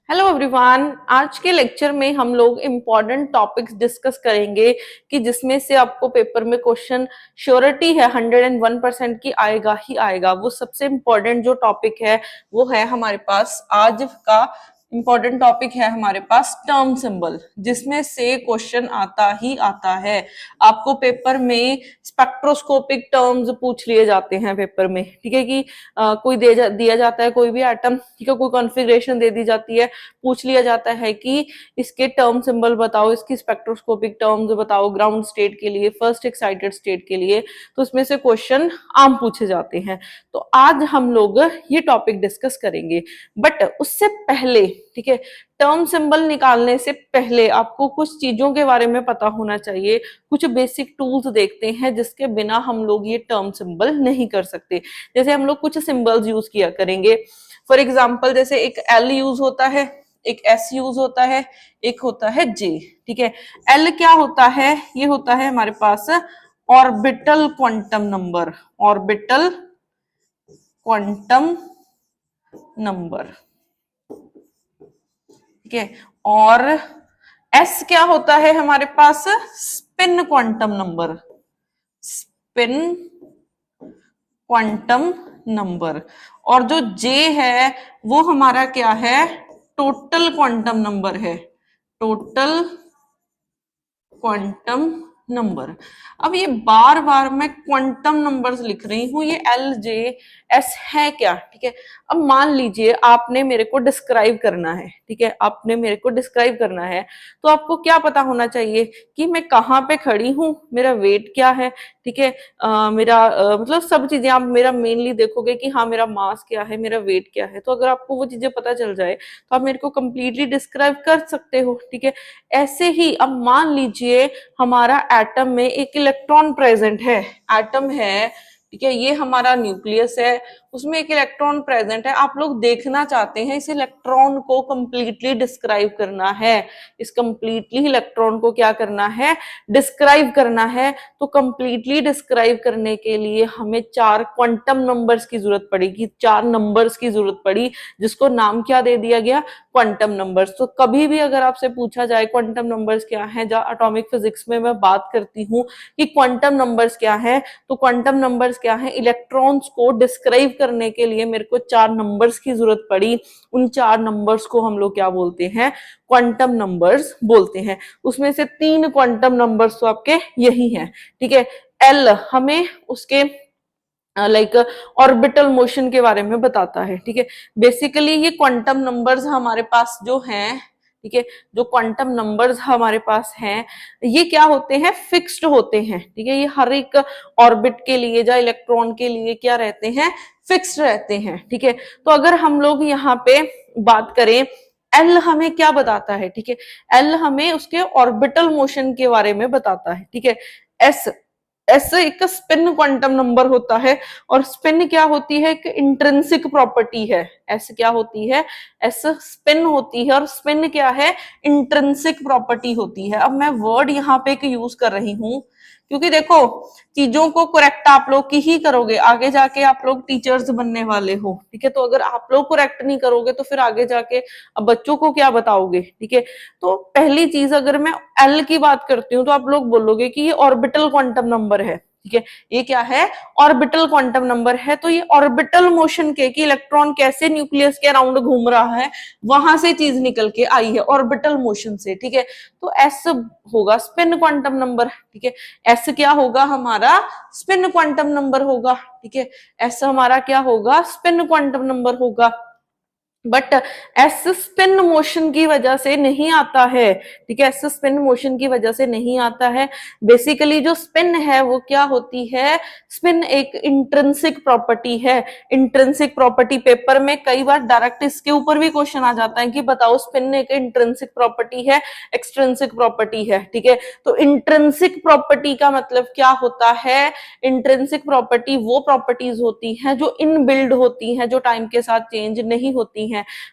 Hello everyone. आज के lecture में हम लोग इम्पोर्टेंट टॉपिक्स डिस्कस करेंगे कि जिसमें से आपको पेपर में क्वेश्चन श्योरिटी है 101% की आएगा ही आएगा। वो सबसे इम्पोर्टेंट जो टॉपिक है वो है हमारे पास आज का इम्पोर्टेंट टॉपिक है हमारे पास टर्म सिंबल, जिसमें से क्वेश्चन आता ही आता है। आपको पेपर में स्पेक्ट्रोस्कोपिक टर्म्स पूछ लिए जाते हैं पेपर में, ठीक है कि कोई दिया जाता है कोई भी एटम, ठीक है, कोई कॉन्फ़िगरेशन दे दी जाती है, पूछ लिया जाता है कि इसके टर्म सिंबल बताओ, इसकी स्पेक्ट्रोस्कोपिक टर्म्स बताओ ग्राउंड स्टेट के लिए, फर्स्ट एक्साइटेड स्टेट के लिए। तो उसमें से क्वेश्चन आम पूछे जाते हैं। तो आज हम लोग ये टॉपिक डिस्कस करेंगे, बट उससे पहले, ठीक है, टर्म सिंबल निकालने से पहले आपको कुछ चीजों के बारे में पता होना चाहिए। कुछ बेसिक टूल्स देखते हैं जिसके बिना हम लोग ये टर्म सिंबल नहीं कर सकते। जैसे हम लोग कुछ सिंबल्स यूज किया करेंगे। फॉर एग्जाम्पल जैसे एक एल यूज होता है, एक एस यूज होता है, एक होता है जे, ठीक है। एल क्या होता है? ये होता है हमारे पास orbital quantum number, orbital quantum number, ठीक है। और एस क्या होता है हमारे पास? Spin quantum number, spin quantum number. और जो जे है वो हमारा क्या है? टोटल क्वांटम नंबर है, टोटल क्वांटम नंबर। अब ये बार बार मैं क्वांटम नंबर्स लिख रही हूं, ये एल जे एस है क्या, ठीक है। अब मान लीजिए आपने मेरे को डिस्क्राइब करना है, ठीक है, आपने मेरे को डिस्क्राइब करना है, तो आपको क्या पता होना चाहिए कि मैं कहाँ पे खड़ी हूँ, मेरा वेट क्या है, ठीक है, मतलब सब चीजें आप मेरा मेनली देखोगे कि हाँ मेरा मास क्या है, मेरा वेट क्या है। तो अगर आपको वो चीजें पता चल जाए तो आप मेरे को कंप्लीटली डिस्क्राइब कर सकते हो, ठीक है। ऐसे ही अब मान लीजिए हमारा एटम में एक इलेक्ट्रॉन प्रेजेंट है, एटम है, ठीक है, ये हमारा न्यूक्लियस है, उसमें एक इलेक्ट्रॉन प्रेजेंट है। आप लोग देखना चाहते हैं इस इलेक्ट्रॉन को कंप्लीटली डिस्क्राइब करना है, इस कंप्लीटली इलेक्ट्रॉन को क्या करना है? डिस्क्राइब करना है। तो कंप्लीटली डिस्क्राइब करने के लिए हमें 4 क्वांटम नंबर्स की जरूरत पड़ेगी, 4 नंबर्स की जरूरत पड़ी, जिसको नाम क्या दे दिया गया? Quantum numbers. तो कभी भी अगर आपसे पूछा जाए क्वांटम नंबर्स क्या है, जहां एटॉमिक फिजिक्स में मैं बात करती हूँ कि क्वांटम नंबर्स क्या है, तो क्वांटम नंबर्स क्या है? इलेक्ट्रॉन्स को डिस्क्राइब करने के लिए मेरे को 4 नंबर्स की जरूरत पड़ी। उन 4 नंबर्स को हम लोग क्या बोलते हैं? क्वांटम नंबर्स बोलते हैं। उसमें से 3 क्वांटम नंबर्स तो आपके यही हैं, ठीक है। एल हमें उसके लाइक ऑर्बिटल मोशन के बारे में बताता है, ठीक है। बेसिकली ये क्वांटम नंबर्स हमारे पास जो हैं, ठीक है, जो क्वांटम नंबर्स हमारे पास हैं ये क्या होते हैं? फिक्स्ड होते हैं, ठीक है। ये हर एक ऑर्बिट के लिए या इलेक्ट्रॉन के लिए क्या रहते हैं? फिक्स्ड रहते हैं, ठीक है। तो अगर हम लोग यहाँ पे बात करें, एल हमें क्या बताता है, ठीक है, एल हमें उसके ऑर्बिटल मोशन के बारे में बताता है, ठीक है। एस, एस एक स्पिन क्वांटम नंबर होता है, और स्पिन क्या होती है? एक इंट्रिंसिक प्रॉपर्टी है। एस क्या होती है? एस स्पिन होती है, और स्पिन क्या है? इंट्रिंसिक प्रॉपर्टी होती है। अब मैं वर्ड यहाँ पे एक यूज कर रही हूँ क्योंकि देखो चीजों को करेक्ट आप लोग की ही करोगे, आगे जाके आप लोग टीचर्स बनने वाले हो, ठीक है। तो अगर आप लोग करेक्ट नहीं करोगे तो फिर आगे जाके अब बच्चों को क्या बताओगे, ठीक है। तो पहली चीज अगर मैं एल की बात करती हूँ तो आप लोग बोलोगे कि ये ऑर्बिटल क्वांटम नंबर है, ठीक है। ये क्या है? ऑर्बिटल क्वांटम नंबर है। तो ये ऑर्बिटल मोशन के कि इलेक्ट्रॉन कैसे न्यूक्लियस के अराउंड घूम रहा है, वहां से चीज निकल के आई है ऑर्बिटल मोशन से, ठीक है। तो एस होगा स्पिन क्वांटम नंबर, ठीक है। एस क्या होगा हमारा? स्पिन क्वांटम नंबर होगा, ठीक है। एस हमारा क्या होगा? स्पिन क्वांटम नंबर होगा। बट एस स्पिन मोशन की वजह से नहीं आता है, ठीक है, एस स्पिन मोशन की वजह से नहीं आता है। बेसिकली जो स्पिन है वो क्या होती है? स्पिन एक इंट्रिंसिक प्रॉपर्टी है। इंट्रिंसिक प्रॉपर्टी पेपर में कई बार डायरेक्ट इसके ऊपर भी क्वेश्चन आ जाता है कि बताओ स्पिन एक इंट्रिंसिक प्रॉपर्टी है, एक्सट्रिंसिक प्रॉपर्टी है, ठीक है। तो इंट्रिंसिक प्रॉपर्टी का मतलब क्या होता है? इंट्रिंसिक प्रॉपर्टी वो प्रॉपर्टीज होती हैं जो इनबिल्ड होती हैं, जो टाइम के साथ चेंज नहीं होती हैं।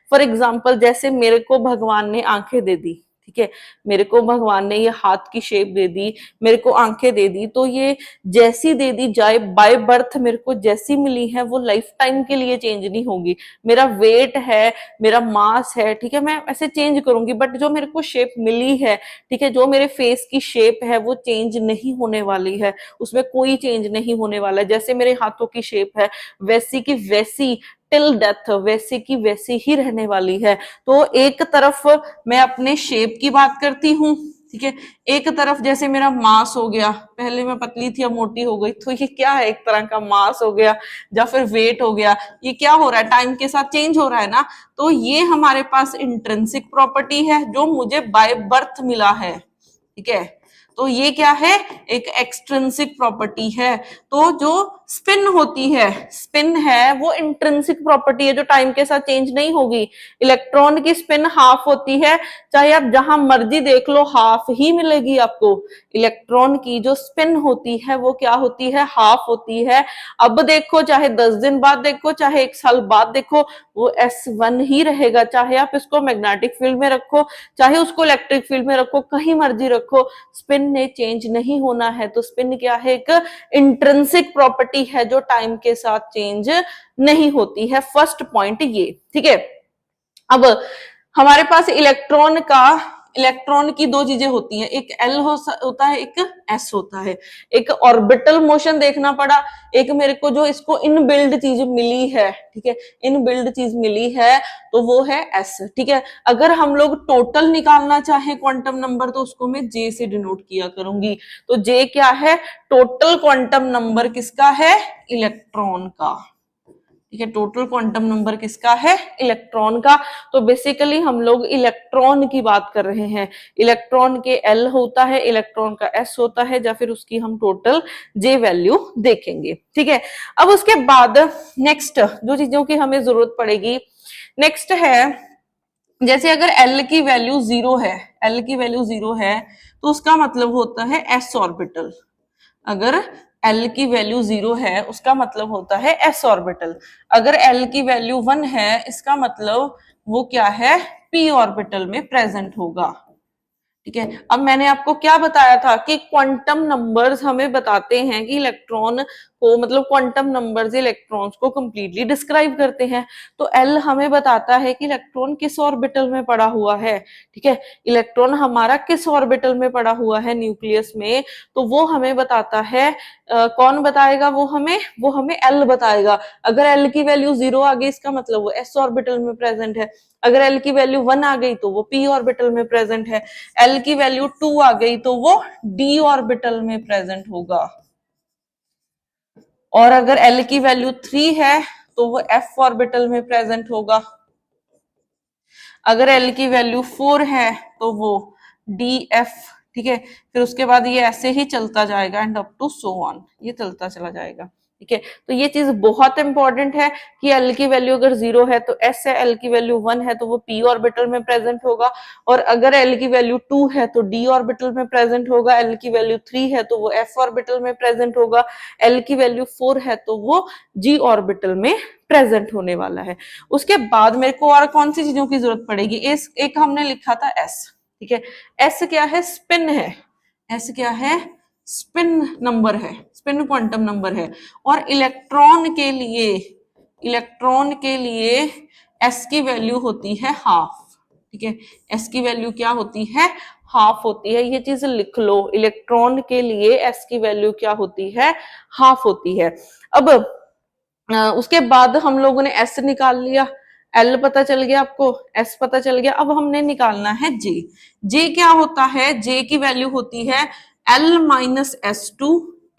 फॉर एग्जाम्पल जैसे मेरे को भगवान ने आंखें दे दी, ठीक है, मेरे को भगवान ने ये हाथ की शेप दे दी, मेरे को आंखें दे दी, तो ये जैसी दे दी जाए बाय बर्थ मेरे को जैसी मिली है वो लाइफ टाइम के लिए चेंज नहीं होगी। मेरा वेट है, मेरा मास है, ठीक है, मैं ऐसे चेंज करूंगी, बट जो मेरे को शेप मिली है, ठीक है, जो मेरे फेस की शेप है वो चेंज नहीं होने वाली है, उसमें कोई चेंज नहीं होने वाला है। जैसे मेरे हाथों की शेप है वैसी की वैसी टिल डेथ वैसे की वैसी ही रहने वाली है। तो एक तरफ मैं अपने शेप की बात करती हूँ, ठीक है, एक तरफ जैसे मेरा मास हो गया, पहले मैं पतली थी अब मोटी हो गई, तो ये क्या है, एक तरह का मास हो गया, या फिर वेट हो गया, ये क्या हो रहा है, टाइम के साथ चेंज हो रहा है ना। तो ये हमारे पास इंट्रिंसिक प्रॉपर्टी है जो मुझे बाय बर्थ मिला है, ठीक है। तो ये क्या है, एक एक्सट्रिंसिक प्रॉपर्टी है। तो जो स्पिन होती है, स्पिन है वो इंट्रिंसिक प्रॉपर्टी है जो टाइम के साथ चेंज नहीं होगी। इलेक्ट्रॉन की स्पिन हाफ होती है, चाहे आप जहां मर्जी देख लो हाफ ही मिलेगी आपको। इलेक्ट्रॉन की जो स्पिन होती है वो क्या होती है, हाफ होती है। अब देखो चाहे 10 दिन बाद देखो, चाहे 1 साल बाद देखो, वो S1 ही रहेगा। चाहे आप इसको मैग्नेटिक फील्ड में रखो, चाहे उसको इलेक्ट्रिक फील्ड में रखो, कहीं मर्जी रखो, स्पिन ने चेंज नहीं होना है। तो स्पिन क्या है, एक इंट्रिंसिक प्रॉपर्टी है जो टाइम के साथ चेंज नहीं होती है। फर्स्ट पॉइंट ये, ठीक है। अब हमारे पास इलेक्ट्रॉन की दो चीजें होती हैं, एक एल होता है, एक एस होता है। एक ऑर्बिटल मोशन देखना पड़ा, एक मेरे को जो इसको इनबिल्ड चीज मिली है, ठीक है, इनबिल्ड चीज मिली है तो वो है एस, ठीक है। अगर हम लोग टोटल निकालना चाहें क्वांटम नंबर तो उसको मैं जे से डिनोट किया करूंगी। तो जे क्या है, टोटल क्वांटम नंबर किसका है, इलेक्ट्रॉन का, ठीक है, टोटल क्वांटम नंबर किसका है, इलेक्ट्रॉन का। तो बेसिकली हम लोग इलेक्ट्रॉन की बात कर रहे हैं। इलेक्ट्रॉन के एल होता है, इलेक्ट्रॉन का एस होता है, या फिर उसकी हम टोटल जे वैल्यू देखेंगे, ठीक है। अब उसके बाद नेक्स्ट जो चीजों की हमें जरूरत पड़ेगी, नेक्स्ट है, जैसे अगर एल की वैल्यू 0 है, एल की वैल्यू 0 है तो उसका मतलब होता है एस ऑर्बिटल। अगर एल की वैल्यू 0 है उसका मतलब होता है एस ऑर्बिटल। अगर एल की वैल्यू 1 है इसका मतलब वो क्या है, पी ऑर्बिटल में प्रेजेंट होगा, ठीक है। अब मैंने आपको क्या बताया था कि क्वांटम नंबर्स हमें बताते हैं कि इलेक्ट्रॉन को, मतलब क्वांटम नंबर्स इलेक्ट्रॉन्स को कंप्लीटली डिस्क्राइब करते हैं। तो एल हमें बताता है कि इलेक्ट्रॉन किस ऑर्बिटल में पड़ा हुआ है, ठीक है, इलेक्ट्रॉन हमारा किस ऑर्बिटल में पड़ा हुआ है न्यूक्लियस में, तो वो हमें बताता है। कौन बताएगा, वो हमें एल बताएगा। अगर एल की वैल्यू 0 आ गई इसका मतलब वो एस ऑर्बिटल में प्रेजेंट है, अगर एल की वैल्यू 1 आ गई तो वो पी ऑर्बिटल में प्रेजेंट है, एल की वैल्यू 2 आ गई तो वो डी ऑर्बिटल में प्रेजेंट होगा, और अगर एल की वैल्यू 3 है तो वो एफ ऑर्बिटल में प्रेजेंट होगा, अगर एल की वैल्यू 4 है तो वो डी एफ, ठीक है। फिर उसके बाद ये ऐसे ही चलता जाएगा and up to so on, ये चलता चला जाएगा, ठीक है। तो ये चीज बहुत इंपॉर्टेंट है कि एल की वैल्यू अगर 0 है तो एस है, एल की वैल्यू 1 है तो वो पी ऑर्बिटल में प्रेजेंट होगा, और अगर एल की वैल्यू 2 है तो डी ऑर्बिटल में प्रेजेंट होगा, एल की वैल्यू 3 है तो वो एफ ऑर्बिटल में प्रेजेंट होगा, एल की वैल्यू 4 है तो वो जी ऑर्बिटल में प्रेजेंट होने वाला है। उसके बाद मेरे को और कौन सी चीजों की जरूरत पड़ेगी, एक हमने लिखा था एस, ठीक है। एस क्या है, स्पिन है, एस क्या है, स्पिन नंबर है, स्पिन क्वांटम नंबर है। और इलेक्ट्रॉन के लिए एस की वैल्यू होती है हाफ, ठीक है, एस की वैल्यू क्या होती है, हाफ होती है। ये चीज लिख लो, इलेक्ट्रॉन के लिए एस की वैल्यू क्या होती है, हाफ होती है। अब उसके बाद हम लोगों ने एस निकाल लिया, एल पता चल गया आपको, एस पता चल गया। अब हमने निकालना है जे। जे क्या होता है, जे की वैल्यू होती है L minus S to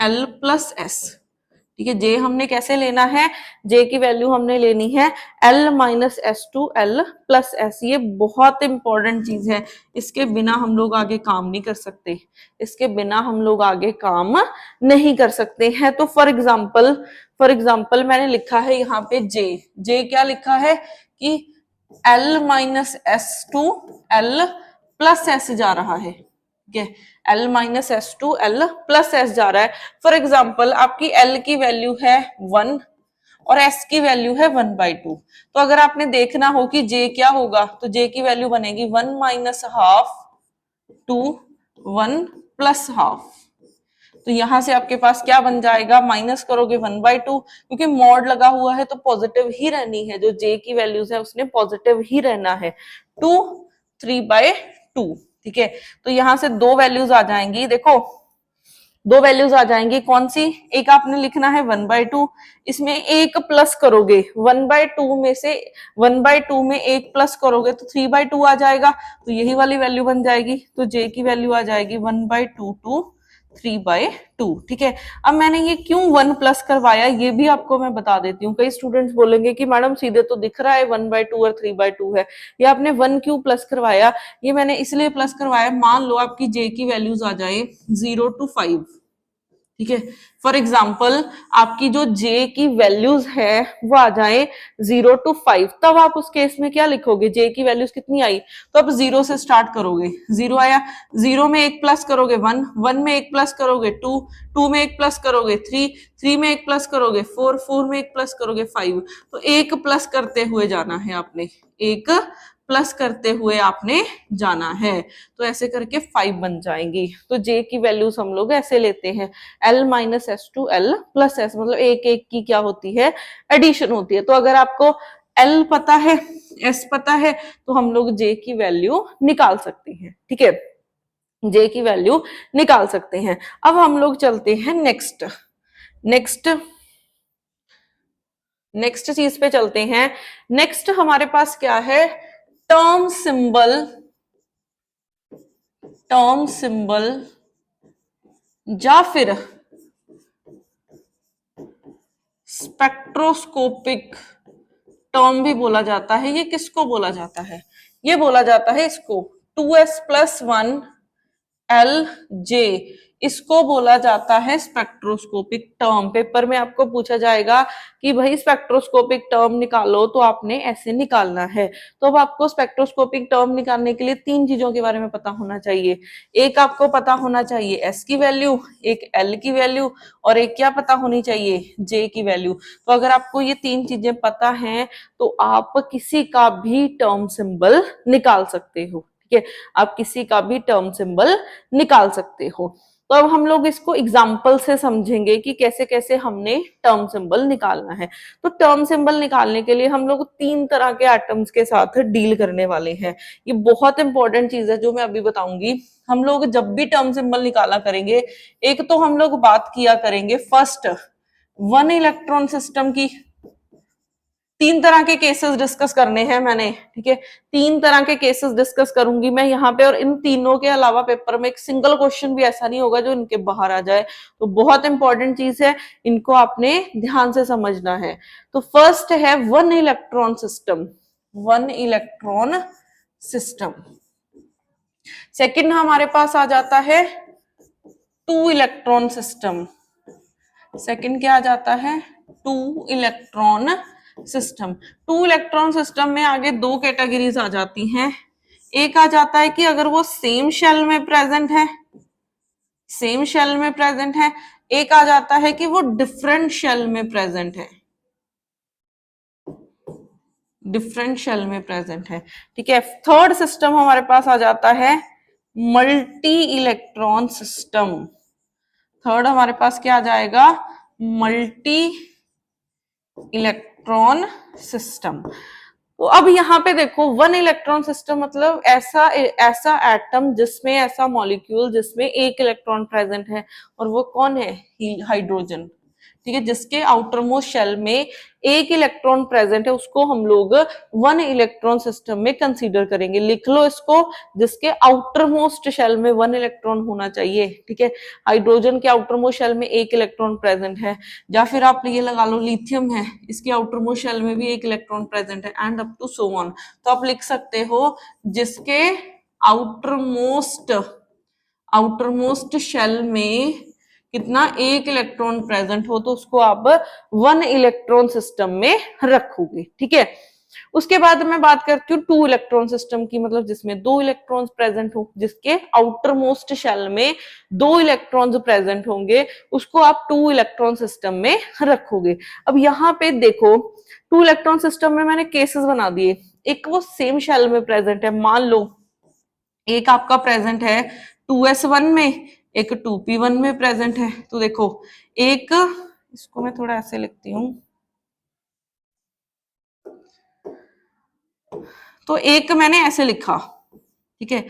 L plus S, ठीक है। जे हमने कैसे लेना है, जे की वैल्यू हमने लेनी है L minus S to L plus S. ये बहुत इंपॉर्टेंट चीज है, इसके बिना हम लोग आगे काम नहीं कर सकते, इसके बिना हम लोग आगे काम नहीं कर सकते हैं। तो फॉर एग्जाम्पल मैंने लिखा है यहाँ पे जे, जे क्या लिखा है कि L minus S to L plus S जा रहा है, ठीक है, L minus S to L plus S जा रहा है। फॉर एग्जाम्पल आपकी एल की वैल्यू है 1 और एस की वैल्यू है 1/2, तो अगर आपने देखना हो कि जे क्या होगा तो जे की वैल्यू बनेगी 1 माइनस हाफ 2 1 प्लस हाफ। तो यहां से आपके पास क्या बन जाएगा, माइनस करोगे 1/2, क्योंकि मॉड लगा हुआ है तो पॉजिटिव ही रहनी है, जो जे की वैल्यूज है उसने पॉजिटिव ही रहना है। 2 3/2, ठीक है। तो यहां से दो वैल्यूज आ जाएंगी, देखो दो वैल्यूज आ जाएंगी, कौन सी, एक आपने लिखना है 1/2, इसमें एक प्लस करोगे 1/2 में से, 1/2 में एक प्लस करोगे तो 3/2 आ जाएगा, तो यही वाली वैल्यू बन जाएगी। तो जे की वैल्यू आ जाएगी 1/2 टू 3/2, ठीक है। अब मैंने ये क्यों 1 प्लस करवाया ये भी आपको मैं बता देती हूँ। कई स्टूडेंट्स बोलेंगे कि मैडम सीधे तो दिख रहा है 1/2 और 3/2 है, ये आपने 1 क्यों प्लस करवाया। ये मैंने इसलिए प्लस करवाया, मान लो आपकी जे की वैल्यूज आ जाए 0 to 5, ठीक है। फॉर एग्जाम्पल आपकी जो जे की वैल्यूज है वो आ जाए 0 to 5, तब आप उस केस में क्या लिखोगे, जे की वैल्यूज कितनी आई, तो आप 0 से स्टार्ट करोगे, 0 आया, 0 में एक प्लस करोगे 1, 1 में एक प्लस करोगे 2, 2 में एक प्लस करोगे 3, 3 में एक प्लस करोगे 4, 4 में एक प्लस करोगे 5। तो एक प्लस करते हुए जाना है आपने, एक प्लस करते हुए आपने जाना है, तो ऐसे करके 5 बन जाएंगी। तो जे की वैल्यूज हम लोग ऐसे लेते हैं, L minus S to L plus S, मतलब एक एक की क्या होती है, एडिशन होती है। तो अगर आपको L पता है, S पता है, तो हम लोग J की वैल्यू निकाल सकते हैं, ठीक है, J की वैल्यू निकाल सकते हैं। अब हम लोग चलते हैं नेक्स्ट नेक्स्ट नेक्स्ट चीज पे चलते हैं। नेक्स्ट हमारे पास क्या है, टर्म सिंबल, टर्म सिंबल या फिर स्पेक्ट्रोस्कोपिक टर्म भी बोला जाता है। ये किसको बोला जाता है, ये बोला जाता है इसको 2s+1 Lj, इसको बोला जाता है स्पेक्ट्रोस्कोपिक टर्म। पेपर में आपको पूछा जाएगा कि भाई स्पेक्ट्रोस्कोपिक टर्म निकालो, तो आपने ऐसे निकालना है। तो अब आपको स्पेक्ट्रोस्कोपिक टर्म निकालने के लिए तीन चीजों के बारे में पता होना चाहिए। एक आपको पता होना चाहिए एस की वैल्यू, एक एल की वैल्यू, और एक क्या पता होनी चाहिए, जे की वैल्यू। तो अगर आपको ये तीन चीजें पता हैं तो आप किसी का भी टर्म सिंबल निकाल सकते हो, ठीक है, आप किसी का भी टर्म सिंबल निकाल सकते हो। तो अब हम लोग इसको एग्जाम्पल से समझेंगे कि कैसे कैसे हमने टर्म सिंबल निकालना है। तो टर्म सिंबल निकालने के लिए हम लोग तीन तरह के एटम्स के साथ डील करने वाले हैं। ये बहुत इंपॉर्टेंट चीज है जो मैं अभी बताऊंगी। हम लोग जब भी टर्म सिंबल निकाला करेंगे, एक तो हम लोग बात किया करेंगे फर्स्ट वन इलेक्ट्रॉन सिस्टम की। तीन तरह के केसेस डिस्कस करने हैं मैंने, ठीक है, तीन तरह के केसेस डिस्कस करूंगी मैं यहाँ पे, और इन तीनों के अलावा पेपर में एक सिंगल क्वेश्चन भी ऐसा नहीं होगा जो इनके बाहर आ जाए। तो बहुत इंपॉर्टेंट चीज है, इनको आपने ध्यान से समझना है। तो फर्स्ट है one electron system, one electron system. Second हमारे पास आ जाता है टू इलेक्ट्रॉन सिस्टम। सेकंड क्या आ जाता है, two electron system. Two electron system में आगे दो कैटेगरीज आ जाती हैं। एक आ जाता है कि अगर वो सेम शेल में प्रेजेंट है, सेम शेल में प्रेजेंट है। एक आ जाता है कि वो डिफरेंट शेल में प्रेजेंट है, डिफरेंट शेल में प्रेजेंट है, ठीक है। थर्ड सिस्टम हमारे पास आ जाता है मल्टी इलेक्ट्रॉन सिस्टम। थर्ड हमारे पास क्या आ जाएगा, मल्टी इलेक्ट्रॉन सिस्टम। तो अब यहाँ पे देखो वन इलेक्ट्रॉन सिस्टम मतलब ऐसा ऐसा एटम जिसमें, ऐसा मॉलिक्यूल जिसमें एक इलेक्ट्रॉन प्रेजेंट है, और वो कौन है, हाइड्रोजन, ठीक है, जिसके आउटर मोस्ट शेल में एक इलेक्ट्रॉन प्रेजेंट है, उसको हम लोग वन इलेक्ट्रॉन सिस्टम में कंसीडर करेंगे। लिख लो इसको, जिसके आउटर मोस्ट शेल में वन इलेक्ट्रॉन होना चाहिए, ठीक है। हाइड्रोजन के आउटर मोस्ट शेल में एक इलेक्ट्रॉन प्रेजेंट है, या फिर आप ये लगा लो लिथियम है, इसके आउटर मोस्ट शेल में भी एक इलेक्ट्रॉन प्रेजेंट है, and up to so on. तो आप लिख सकते हो जिसके आउटर मोस्ट शेल में कितना, एक इलेक्ट्रॉन प्रेजेंट हो, तो उसको आप वन इलेक्ट्रॉन सिस्टम में रखोगे, ठीक है। उसके बाद मैं बात करती हूँ टू इलेक्ट्रॉन सिस्टम की, मतलब जिसमें दो इलेक्ट्रॉन्स प्रेजेंट हो, जिसके आउटर मोस्ट शेल में दो इलेक्ट्रॉन्स प्रेजेंट होंगे, उसको आप टू इलेक्ट्रॉन सिस्टम में रखोगे। अब यहाँ पे देखो टू इलेक्ट्रॉन सिस्टम में मैंने केसेस बना दिए। एक वो सेम शेल में प्रेजेंट है, मान लो एक आपका प्रेजेंट है 2s1 में, एक 2p1 में प्रेजेंट है। तो देखो एक, इसको मैं थोड़ा ऐसे लिखती हूं, तो एक मैंने ऐसे लिखा, ठीक है,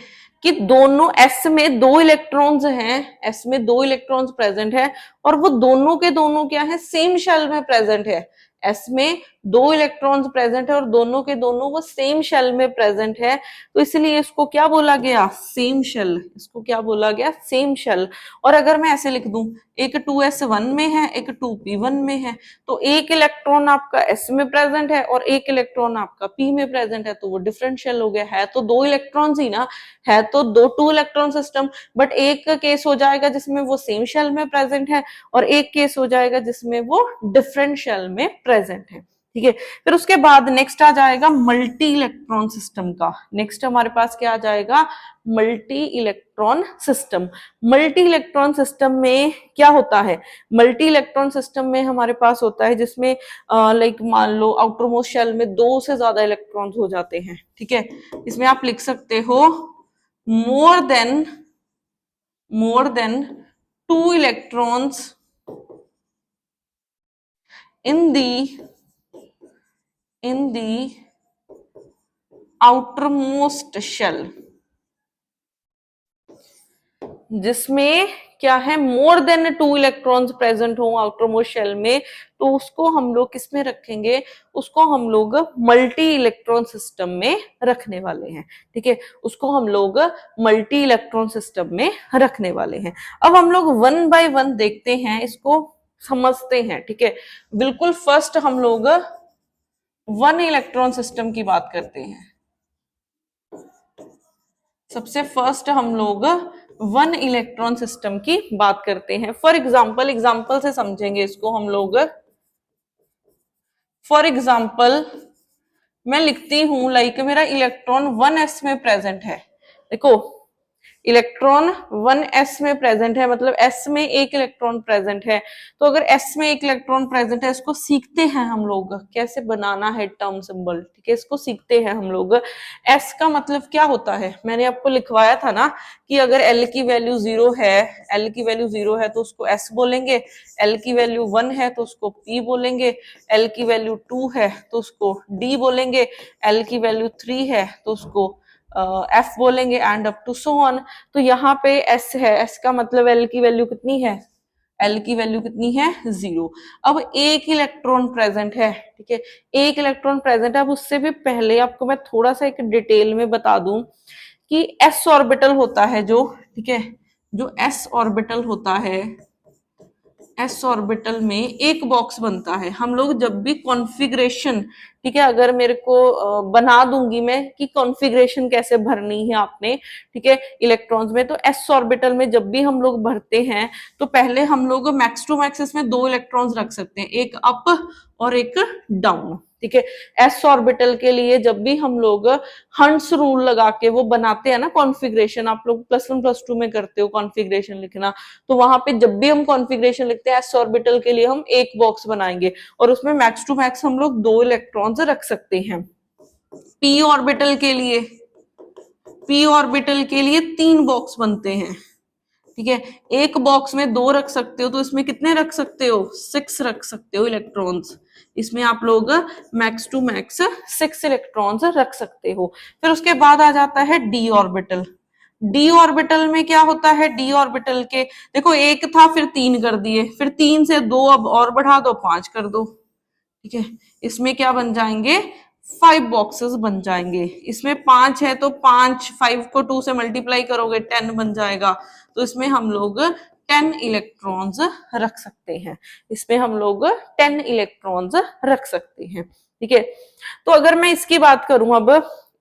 कि दोनों एस में दो इलेक्ट्रॉन्स हैं, एस में दो इलेक्ट्रॉन्स प्रेजेंट है, और वो दोनों के दोनों क्या है, सेम शेल में प्रेजेंट है। एस में दो इलेक्ट्रॉन्स प्रेजेंट है और दोनों के दोनों वो सेम शेल में प्रेजेंट है, तो इसलिए इसको क्या बोला गया, सेम शेल। इसको क्या बोला गया, सेम शेल। और अगर मैं ऐसे लिख दूं, एक 2s1 में है, एक 2p1 में है, तो एक इलेक्ट्रॉन आपका s में प्रेजेंट है और एक इलेक्ट्रॉन आपका p में प्रेजेंट है, तो वो डिफरेंट शेल हो गया। है तो दो इलेक्ट्रॉन्स ही ना, है तो दो टू इलेक्ट्रॉन सिस्टम, बट एक केस हो जाएगा जिसमें वो सेम शेल में प्रेजेंट है और एक केस हो जाएगा जिसमें वो डिफरेंट शेल में प्रेजेंट है। ठीक है, फिर उसके बाद नेक्स्ट आ जाएगा मल्टी इलेक्ट्रॉन सिस्टम का। नेक्स्ट हमारे पास क्या आ जाएगा, multi electron system. Multi electron system में क्या होता है, मल्टी इलेक्ट्रॉन सिस्टम में हमारे पास होता है जिसमें लाइक मान लो आउटर मोस्ट शेल में दो से ज्यादा इलेक्ट्रॉन्स हो जाते हैं। ठीक है, इसमें आप लिख सकते हो more than two electrons in the outermost shell, जिसमें क्या है, more than two electrons present हो आउटर मोस्ट शेल में, तो उसको हम लोग किस में रखेंगे, उसको हम लोग मल्टी इलेक्ट्रॉन सिस्टम में रखने वाले हैं। ठीक है, उसको हम लोग मल्टी इलेक्ट्रॉन सिस्टम में रखने वाले हैं। अब हम लोग वन बाय वन देखते हैं, इसको समझते हैं। ठीक है, बिल्कुल फर्स्ट हम लोग वन इलेक्ट्रॉन सिस्टम की बात करते हैं। सबसे फर्स्ट हम लोग वन इलेक्ट्रॉन सिस्टम की बात करते हैं। फॉर एग्जाम्पल से समझेंगे इसको हम लोग। फॉर एग्जाम्पल मैं लिखती हूं लाइक मेरा इलेक्ट्रॉन 1s में प्रेजेंट है। देखो इलेक्ट्रॉन 1s में प्रेजेंट है, मतलब s में एक इलेक्ट्रॉन प्रेजेंट है। तो अगर s में एक इलेक्ट्रॉन प्रेजेंट है, इसको सीखते हैं हम लोग कैसे बनाना है टर्म सिंबल। ठीक है, इसको सीखते हैं हम लोग। s का मतलब क्या होता है, मैंने आपको लिखवाया था ना कि अगर l की वैल्यू 0 है, l की वैल्यू 0 है तो उसको s बोलेंगे, l की वैल्यू 1 है तो उसको p बोलेंगे, l की वैल्यू 2 है तो उसको d बोलेंगे, l की वैल्यू 3 है तो उसको एफ बोलेंगे, and up to so on. तो यहाँ पे एस है, एस का मतलब एल की वैल्यू कितनी है, एल की वैल्यू कितनी है, 0। अब एक इलेक्ट्रॉन प्रेजेंट है। ठीक है, एक इलेक्ट्रॉन प्रेजेंट है। अब उससे भी पहले आपको मैं थोड़ा सा एक डिटेल में बता दूं कि एस ऑर्बिटल होता है जो, ठीक है, जो एस ऑर्बिटल होता है, एस ऑर्बिटल में एक बॉक्स बनता है। हम लोग जब भी कॉन्फ़िगरेशन, ठीक है, अगर मेरे को बना दूंगी मैं कि कॉन्फ़िगरेशन कैसे भरनी है आपने, ठीक है, इलेक्ट्रॉन्स में, तो एस ऑर्बिटल में जब भी हम लोग भरते हैं तो पहले हम लोग मैक्स टू मैक्स इसमें दो इलेक्ट्रॉन्स रख सकते हैं, एक अप और एक डाउन। ठीक है, एस ऑर्बिटल के लिए जब भी हम लोग हंट्स रूल लगा के वो बनाते हैं ना कॉन्फ़िगरेशन, आप लोग +1 +2 में करते हो कॉन्फ़िगरेशन लिखना, तो वहां पे जब भी हम कॉन्फ़िगरेशन लिखते हैं एस ऑर्बिटल के लिए हम एक बॉक्स बनाएंगे और उसमें मैक्स टू मैक्स हम लोग दो इलेक्ट्रॉन्स रख सकते हैं। पी ऑर्बिटल के लिए, पी ऑर्बिटल के लिए तीन बॉक्स बनते हैं। ठीक है, एक बॉक्स में दो रख सकते हो, तो इसमें कितने रख सकते हो, 6 रख सकते हो इलेक्ट्रॉन्स। इसमें आप लोग मैक्स टू मैक्स 6 इलेक्ट्रॉन्स रख सकते हो। फिर उसके बाद आ जाता है डी ऑर्बिटल। डी ऑर्बिटल में क्या होता है, डी ऑर्बिटल के देखो एक था फिर 3 कर दिए, फिर 3 से 2 अब और बढ़ा दो, 5 कर दो। ठीक है, इसमें क्या बन जाएंगे, 5 बॉक्सेस बन जाएंगे। इसमें 5 है तो 5, 5 को 2 से मल्टीप्लाई करोगे 10 बन जाएगा। तो इसमें हम लोग 10 इलेक्ट्रॉन्स रख सकते हैं, इसमें हम लोग 10 इलेक्ट्रॉन्स रख सकते हैं। ठीक है, तो अगर मैं इसकी बात करूं, अब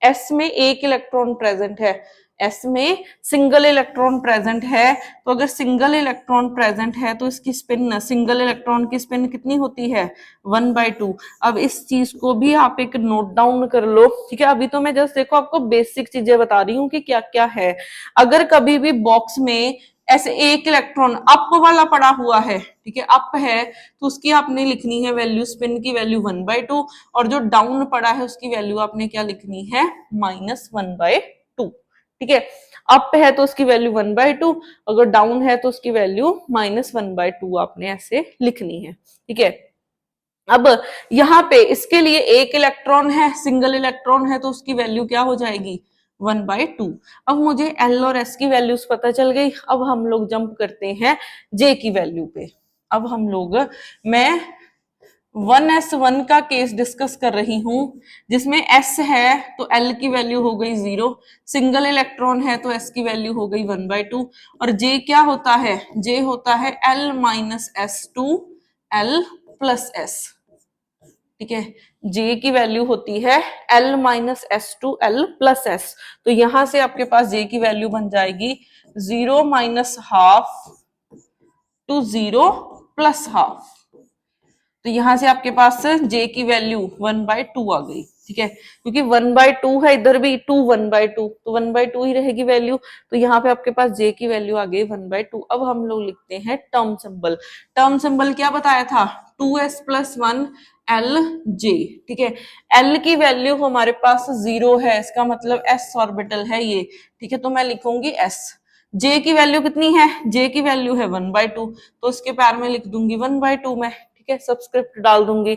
एस में एक इलेक्ट्रॉन प्रेजेंट है, एस में सिंगल इलेक्ट्रॉन प्रेजेंट है, तो अगर सिंगल इलेक्ट्रॉन प्रेजेंट है तो इसकी स्पिन, सिंगल इलेक्ट्रॉन की स्पिन कितनी होती है, 1/2। अब इस चीज को भी आप एक नोट डाउन कर लो। ठीक है, अभी तो मैं जस्ट देखो आपको बेसिक चीजें बता रही हूँ कि क्या क्या है। अगर कभी भी बॉक्स में ऐसे एक इलेक्ट्रॉन अप वाला पड़ा हुआ है, ठीक है, अप है, तो उसकी आपने लिखनी है वैल्यू, स्पिन की वैल्यू 1/2, और जो डाउन पड़ा है उसकी वैल्यू आपने क्या लिखनी है, -1/2। ठीक है, अप है तो उसकी वैल्यू 1/2, अगर डाउन है तो उसकी वैल्यू -1/2 आपने ऐसे लिखनी है। ठीक है, अब यहाँ पे इसके लिए एक इलेक्ट्रॉन है, सिंगल इलेक्ट्रॉन है, तो उसकी वैल्यू क्या हो जाएगी 1/2। अब मुझे एल और एस की वैल्यूज पता चल गई। अब हम लोग जंप करते हैं जे की वैल्यू पे। अब हम लोग, मैं 1s1 का केस डिस्कस कर रही हूं, जिसमें s है तो l की वैल्यू हो गई 0, सिंगल इलेक्ट्रॉन है तो s की वैल्यू हो गई 1/2, और j क्या होता है, j होता है l minus S to l plus S. ठीक है, j की वैल्यू होती है l minus S to l plus S. तो यहां से आपके पास j की वैल्यू बन जाएगी 0 minus half to 0 plus half. तो यहां से आपके पास j की वैल्यू 1/2 आ गई। ठीक है, क्योंकि 1/2 है, इधर भी 2 1/2, तो 1/2 ही रहेगी वैल्यू। तो यहाँ पे आपके पास j की वैल्यू आ गई 1/2। अब हम लोग लिखते हैं टर्म सिंबल। टर्म सिंबल क्या बताया था, 2s प्लस 1 एल जे। ठीक है, l की वैल्यू हमारे पास 0 है, इसका मतलब s ऑर्बिटल है ये। ठीक है, तो मैं लिखूंगी s। j की वैल्यू कितनी है, j की वैल्यू है 1/2, तो इसके पैर में लिख दूंगी 1/2 में। ठीक है, सब्सक्रिप्ट डाल दूंगी,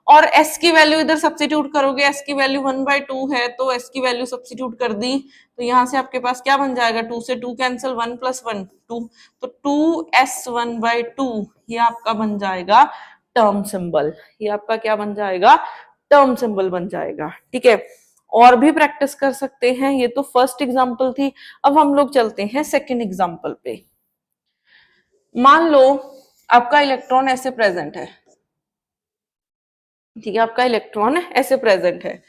और s की वैल्यू इधर सब्स्टिट्यूट करोगे, s की वैल्यू 1/2 है तो s की वैल्यू सब्स्टिट्यूट कर दी, तो यहां से आपके पास क्या बन जाएगा, 2 से 2 कैंसिल, 1 प्लस 1 2, तो 2s 1/2 ये आपका बन जाएगा टर्म सिंबल। ये आपका क्या बन जाएगा, टर्म सिंबल बन जाएगा। ठीक है, और भी प्रैक्टिस कर सकते हैं, ये तो फर्स्ट एग्जांपल थी। अब हम लोग चलते हैं सेकंड एग्जांपल पे। मान लो आपका इलेक्ट्रॉन ऐसे प्रेजेंट है। ठीक है, आपका इलेक्ट्रॉन ऐसे प्रेजेंट है,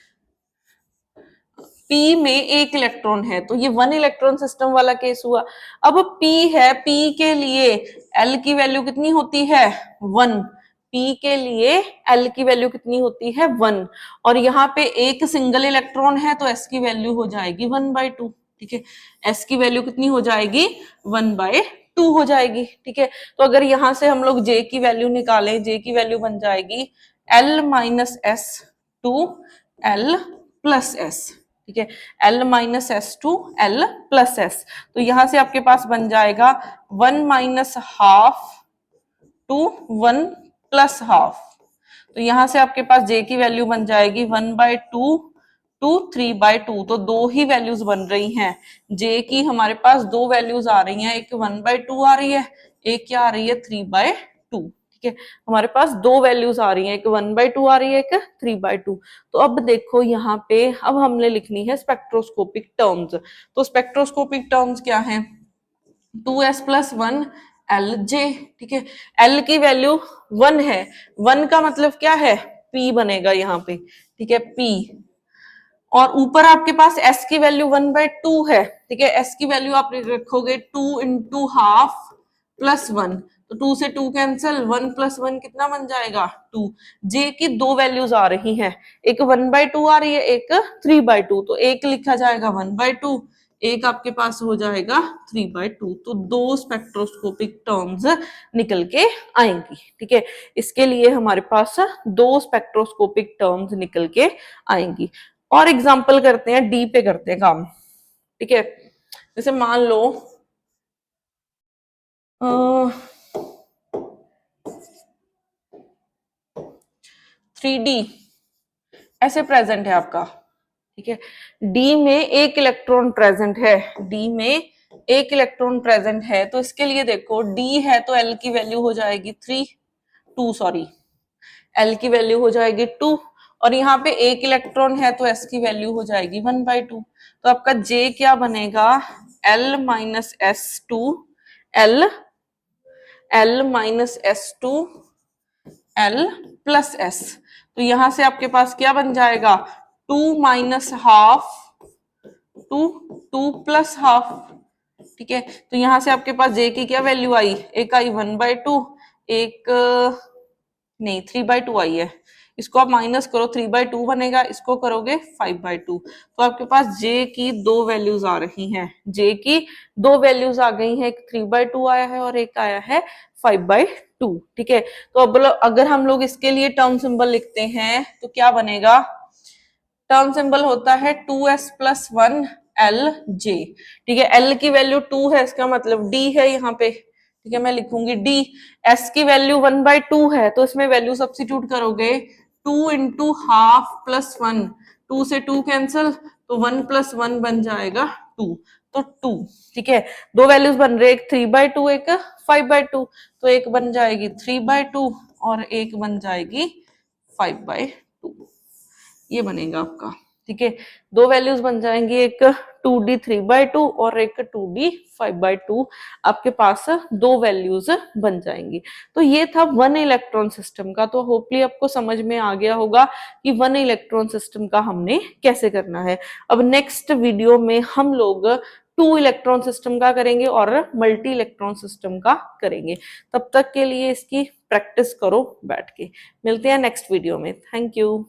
p में एक इलेक्ट्रॉन है, तो ये 1 इलेक्ट्रॉन सिस्टम वाला केस हुआ। अब p है, p के लिए l की वैल्यू कितनी होती है 1, p के लिए l की वैल्यू कितनी होती है 1, और यहाँ पे एक सिंगल इलेक्ट्रॉन है तो s की वैल्यू हो जाएगी 1/2। ठीक है, s की वैल्यू कितनी हो जाएगी 1/2 हो जाएगी। ठीक है, तो अगर यहां से हम लोग j की वैल्यू निकालें, j की वैल्यू बन जाएगी l minus S to l plus S. ठीक है, l minus S to l plus S, तो यहां से आपके पास बन जाएगा 1 minus half to 1 plus half. तो यहां से आपके पास j की वैल्यू बन जाएगी 1/2 टू 3/2, तो दो ही वैल्यूज बन रही हैं। j की हमारे पास दो वैल्यूज आ रही हैं, एक 1/2 आ रही है, एक क्या आ रही है 3/2। ठीक है, हमारे पास दो वैल्यूज आ रही हैं, एक 1/2 आ रही है, एक 3/2। तो अब देखो यहाँ पे, अब हमने लिखनी है स्पेक्ट्रोस्कोपिक टर्म्स। तो स्पेक्ट्रोस्कोपिक टर्म्स क्या है, 2s प्लस 1 एल जे। ठीक है, एल की वैल्यू 1 है, 1 का मतलब क्या है, p बनेगा यहाँ पे। ठीक है, p, और ऊपर आपके पास s की वैल्यू 1/2 है। ठीक है, s की वैल्यू आप रखोगे 2 इंटू हाफ प्लस 1, तो 2 से 2 कैंसिल, 1 प्लस 1 कितना बन जाएगा 2। j की दो वैल्यूज आ रही हैं, एक 1/2 आ रही है, एक 3/2, तो एक लिखा जाएगा 1/2, एक आपके पास हो जाएगा 3/2। तो दो स्पेक्ट्रोस्कोपिक टर्म्स निकल के आएंगी। ठीक है, इसके लिए हमारे पास दो स्पेक्ट्रोस्कोपिक टर्म्स निकल के आएंगी। और एग्जाम्पल करते हैं, डी पे करते हैं काम। ठीक है, जैसे मान लो 3D ऐसे प्रेजेंट है आपका। ठीक है, डी में एक इलेक्ट्रॉन प्रेजेंट है, डी में एक इलेक्ट्रॉन प्रेजेंट है, तो इसके लिए देखो डी है तो एल की वैल्यू हो जाएगी 2 सॉरी, एल की वैल्यू हो जाएगी 2, और यहाँ पे एक इलेक्ट्रॉन है तो एस की वैल्यू हो जाएगी 1/2। तो आपका जे क्या बनेगा, L minus S to L, L minus S to L plus S. तो यहां से आपके पास क्या बन जाएगा, 2 minus half to 2 plus half. ठीक है, तो यहां से आपके पास जे की क्या वैल्यू आई, एक आई 1/2, एक नहीं 3/2 आई है, इसको आप माइनस करो 3/2 बनेगा, इसको करोगे 5/2। तो आपके पास जे की दो वैल्यूज आ रही हैं, जे की दो वैल्यूज आ गई हैं, एक 3/2 आया है और एक आया है 5/2। ठीक है, तो अब अगर हम लोग इसके लिए टर्म सिंबल लिखते हैं तो क्या बनेगा, टर्म सिंबल होता है 2s प्लस 1 एल जे, ठीक है। एल की वैल्यू 2 है, इसका मतलब डी है यहाँ पे, ठीक है। मैं लिखूंगी डी। एस की वैल्यू 1/2 है, तो इसमें वैल्यू सब्स्टिट्यूट करोगे 2 इंटू हाफ प्लस 1, 2 से 2 कैंसल, तो 1 प्लस 1 बन जाएगा 2, तो 2, ठीक है। दो वैल्यूज बन रहे, एक 3/2 एक 5/2, तो एक बन जाएगी 3/2 और एक बन जाएगी 5/2, ये बनेगा आपका, ठीक है। दो वैल्यूज बन जाएंगी, एक 2d 3/2 और एक 2d 5/2, आपके पास दो वैल्यूज बन जाएंगी। तो ये था वन इलेक्ट्रॉन सिस्टम का। तो होपली आपको समझ में आ गया होगा कि वन इलेक्ट्रॉन सिस्टम का हमने कैसे करना है। अब नेक्स्ट वीडियो में हम लोग टू इलेक्ट्रॉन सिस्टम का करेंगे और मल्टी इलेक्ट्रॉन सिस्टम का करेंगे। तब तक के लिए इसकी प्रैक्टिस करो बैठ के। मिलते हैं नेक्स्ट वीडियो में। Thank you.